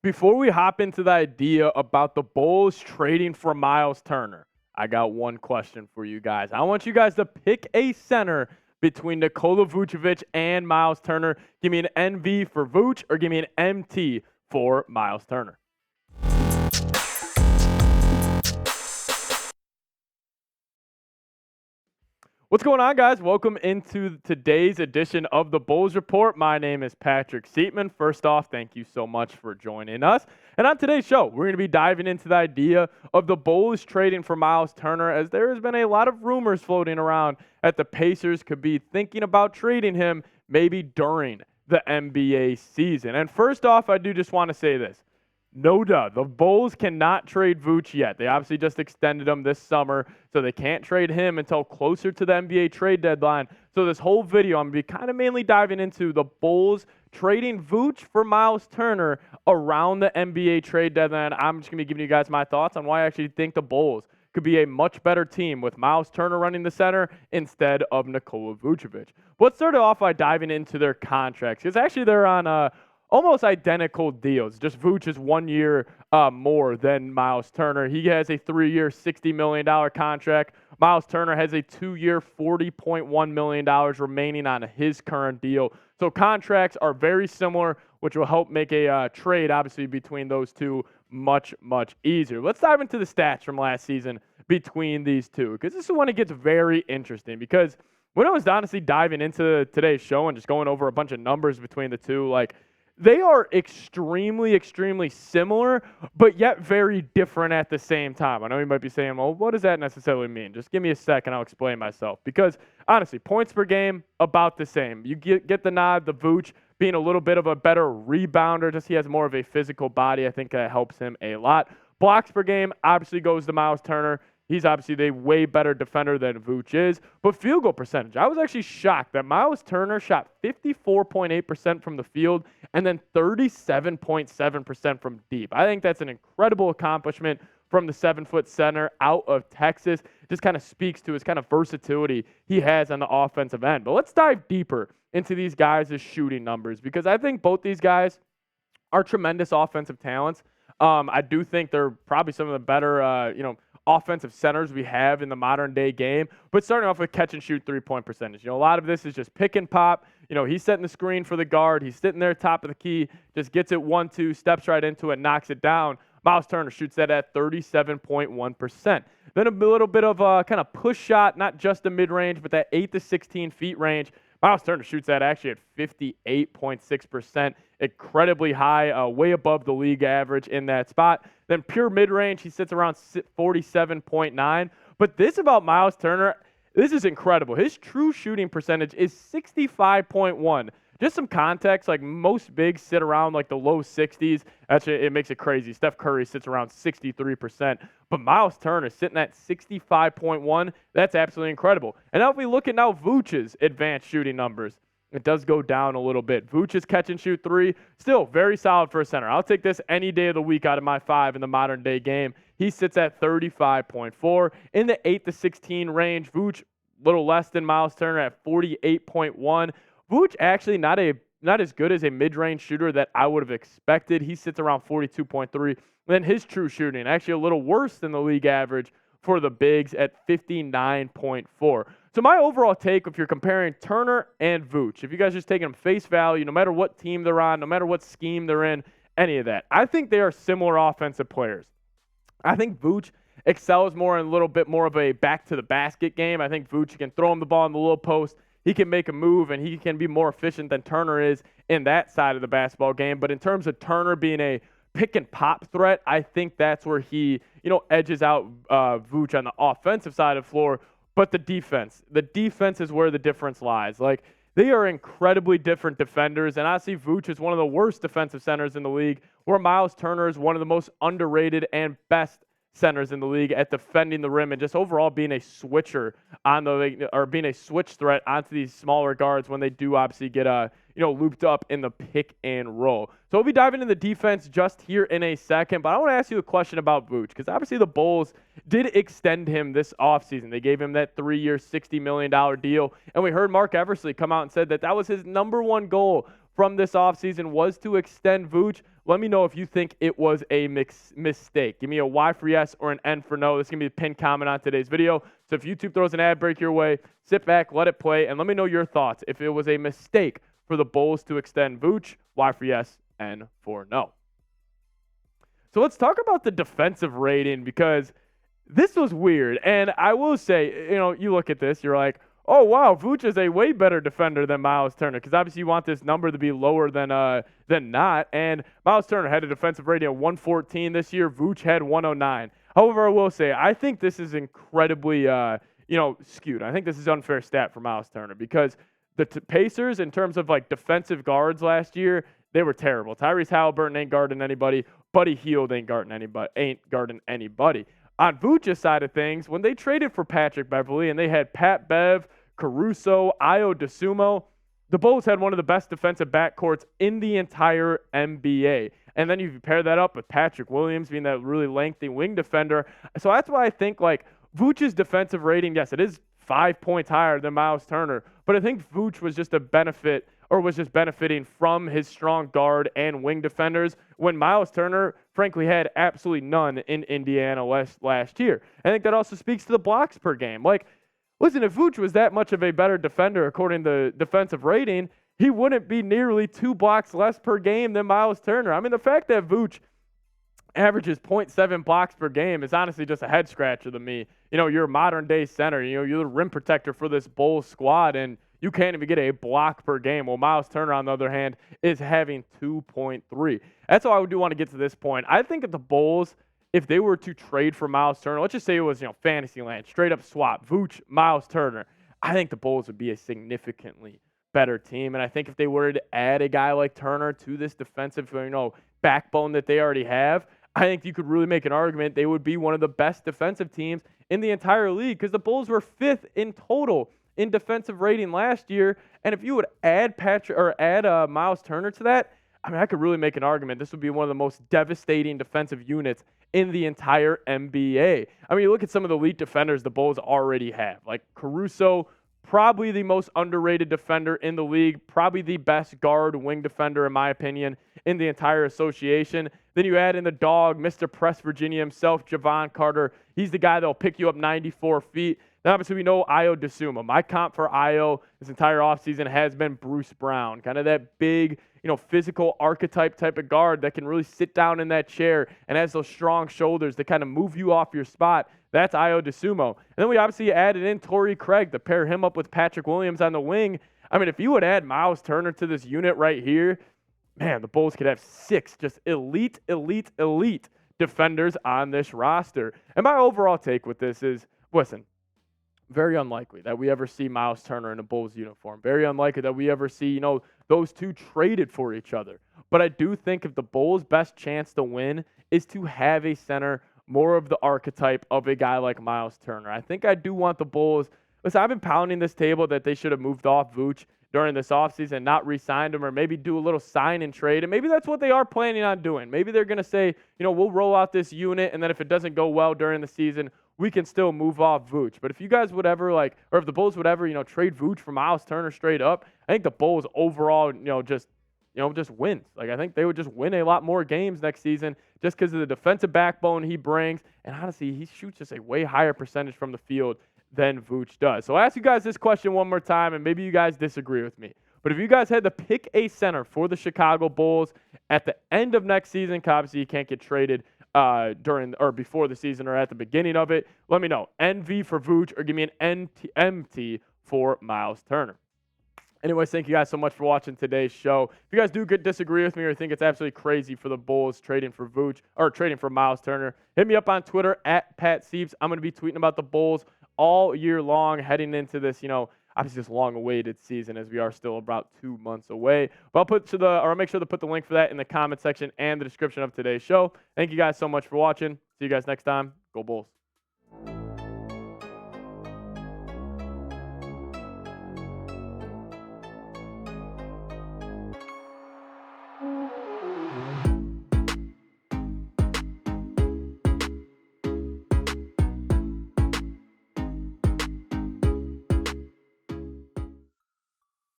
Before we hop into the idea about the Bulls trading for Myles Turner, I got one question for you guys. I want you guys to pick a center between Nikola Vucevic and Myles Turner. Give me an NV for Vuce or give me an MT for Myles Turner. What's going on, guys? Welcome into today's edition of the Bulls Report. My name is Patrick Siepman. First off, thank you so much for joining us. And on today's show, we're going to be diving into the idea of the Bulls trading for Myles Turner, as there has been a lot of rumors floating around that the Pacers could be thinking about trading him maybe during the NBA season. And first off, I do just want to say this. No duh. The Bulls cannot trade Vuce yet. They obviously just extended him this summer, so they can't trade him until closer to the NBA trade deadline. So this whole video, I'm going to be kind of mainly diving into the Bulls trading Vuce for Myles Turner around the NBA trade deadline. I'm just going to be giving you guys my thoughts on why I actually think the Bulls could be a much better team with Myles Turner running the center instead of Nikola Vucevic. But let's start off by diving into their contracts, because actually they're on almost identical deals. Just Vuce is 1 year more than Myles Turner. He has a 3-year, $60 million contract. Myles Turner has a 2-year, $40.1 million remaining on his current deal. So contracts are very similar, which will help make a trade, obviously, between those two much, much easier. Let's dive into the stats from last season between these two, because this is when it gets very interesting. Because when I was honestly diving into today's show and just going over a bunch of numbers between the two, like, they are extremely, extremely similar, but yet very different at the same time. I know you might be saying, well, what does that necessarily mean? Just give me a second, I'll explain myself. Because, honestly, points per game, about the same. You get the nod, the Vuce being a little bit of a better rebounder, just he has more of a physical body. I think that helps him a lot. Blocks per game obviously goes to Myles Turner. He's obviously the way better defender than Vuce is. But field goal percentage, I was actually shocked that Myles Turner shot 54.8% from the field and then 37.7% from deep. I think that's an incredible accomplishment from the 7-foot center out of Texas. Just kind of speaks to his kind of versatility he has on the offensive end. But let's dive deeper into these guys' shooting numbers, because I think both these guys are tremendous offensive talents. I do think they're probably some of the better, offensive centers we have in the modern day game. But starting off with catch and shoot 3-point percentage. A lot of this is just pick and pop. He's setting the screen for the guard. He's sitting there top of the key, just gets it 1-2, steps right into it, knocks it down. Myles Turner shoots that at 37.1%. Then a little bit of a kind of push shot, not just a mid-range, but that 8 to 16 feet range. Myles Turner shoots that actually at 58.6%, incredibly high, way above the league average in that spot. Then pure mid-range, he sits around 47.9. But this about Myles Turner, this is incredible. His true shooting percentage is 65.1. Just some context, like most bigs sit around like the low 60s. It makes it crazy. Steph Curry sits around 63%. But Myles Turner sitting at 65.1. That's absolutely incredible. And now if we look at now Vuce's advanced shooting numbers, it does go down a little bit. Vuce's catch and shoot 3, still very solid for a center. I'll take this any day of the week out of my 5 in the modern day game. He sits at 35.4. In the 8 to 16 range, Vuce a little less than Myles Turner at 48.1. Vuce actually not as good as a mid-range shooter that I would have expected. He sits around 42.3. Then his true shooting, actually a little worse than the league average for the bigs at 59.4. So my overall take, if you're comparing Turner and Vuce, if you guys just taking them face value, no matter what team they're on, no matter what scheme they're in, any of that, I think they are similar offensive players. I think Vuce excels more in a little bit more of a back-to-the-basket game. I think Vuce, you can throw him the ball in the little post, he can make a move, and he can be more efficient than Turner is in that side of the basketball game. But in terms of Turner being a pick-and-pop threat, I think that's where he, edges out Vuce on the offensive side of the floor. But the defense is where the difference lies. Like, they are incredibly different defenders, and I see Vuce is one of the worst defensive centers in the league, where Myles Turner is one of the most underrated and best centers in the league at defending the rim and just overall being a switcher or being a switch threat onto these smaller guards when they do obviously get looped up in the pick and roll. So we'll be diving into the defense just here in a second, but I want to ask you a question about Vuce, because obviously the Bulls did extend him this offseason. They gave him that 3-year, $60 million deal, and we heard Marc Eversley come out and said that was his number one goal from this offseason was to extend Vooch. Let me know if you think it was a mistake. Give me a Y for yes or an N for no. This is going to be the pinned comment on today's video. So if YouTube throws an ad break your way, sit back, let it play, and let me know your thoughts. If it was a mistake for the Bulls to extend Vooch, Y for yes, N for no. So let's talk about the defensive rating because this was weird. And I will say, you look at this, you're like, oh, wow, Vooch is a way better defender than Myles Turner because obviously you want this number to be lower than not. And Myles Turner had a defensive rating of 114 this year. Vooch had 109. However, I will say I think this is incredibly skewed. I think this is an unfair stat for Myles Turner because the Pacers, in terms of like defensive guards last year, they were terrible. Tyrese Halliburton ain't guarding anybody. Buddy Hield ain't guarding anybody. On Vooch's side of things, when they traded for Patrick Beverley and they had Pat Bev, Caruso, Ayo Dosunmu, the Bulls had one of the best defensive backcourts in the entire NBA. And then you pair that up with Patrick Williams being that really lengthy wing defender. So that's why I think like Vooch's defensive rating, yes, it is 5 points higher than Myles Turner, but I think Vooch was just benefiting from his strong guard and wing defenders when Myles Turner, frankly, had absolutely none in Indiana last year. I think that also speaks to the blocks per game. Like, listen, if Vooch was that much of a better defender according to defensive rating, he wouldn't be nearly 2 blocks less per game than Myles Turner. I mean, the fact that Vooch averages 0.7 blocks per game is honestly just a head scratcher to me. You're a modern day center. You're the rim protector for this Bulls squad, and you can't even get a block per game. Well, Myles Turner, on the other hand, is having 2.3. That's all I do want to get to this point. I think if the Bulls, if they were to trade for Myles Turner, let's just say it was, Fantasyland, straight up swap, Vooch, Myles Turner, I think the Bulls would be a significantly better team. And I think if they were to add a guy like Turner to this defensive, backbone that they already have, I think you could really make an argument they would be one of the best defensive teams in the entire league because the Bulls were 5th in total in defensive rating last year. And if you would add Myles Turner to that, I mean, I could really make an argument this would be one of the most devastating defensive units in the entire NBA. I mean, you look at some of the elite defenders the Bulls already have, like Caruso, probably the most underrated defender in the league, probably the best guard wing defender, in my opinion, in the entire association. Then you add in the dog, Mr. Press Virginia himself, Javon Carter. He's the guy that will pick you up 94 feet. Now, obviously, we know Ayo Dosunmu. My comp for Ayo this entire offseason has been Bruce Brown, kind of that big, physical archetype type of guard that can really sit down in that chair and has those strong shoulders that kind of move you off your spot. That's Ayo Dosunmu. And then we obviously added in Torrey Craig to pair him up with Patrick Williams on the wing. I mean, if you would add Myles Turner to this unit right here, man, the Bulls could have 6 just elite defenders on this roster. And my overall take with this is, listen, very unlikely that we ever see Myles Turner in a Bulls uniform. Very unlikely that we ever see, those two traded for each other. But I do think if the Bulls' best chance to win is to have a center more of the archetype of a guy like Myles Turner. I think I do want the Bulls. Listen, I've been pounding this table that they should have moved off Vooch during this offseason, not re-signed him, or maybe do a little sign and trade. And maybe that's what they are planning on doing. Maybe they're going to say, we'll roll out this unit, and then if it doesn't go well during the season, we can still move off Vooch. But if you guys would ever or if the Bulls would ever, trade Vooch for Myles Turner straight up, I think the Bulls overall, just wins. I think they would just win a lot more games next season just because of the defensive backbone he brings. And honestly, he shoots just a way higher percentage from the field than Vooch does. So I'll ask you guys this question one more time, and maybe you guys disagree with me. But if you guys had to pick a center for the Chicago Bulls at the end of next season, obviously you can't get traded during or before the season or at the beginning of it, let me know. NV for Vooch or give me an MT for Myles Turner. Anyways, thank you guys so much for watching today's show. If you guys do disagree with me or think it's absolutely crazy for the Bulls trading for Vooch or trading for Myles Turner, hit me up on Twitter at PatSeeps. I'm going to be tweeting about the Bulls all year long heading into this, obviously this long-awaited season as we are still about 2 months away. But I'll make sure to put the link for that in the comment section and the description of today's show. Thank you guys so much for watching. See you guys next time. Go Bulls.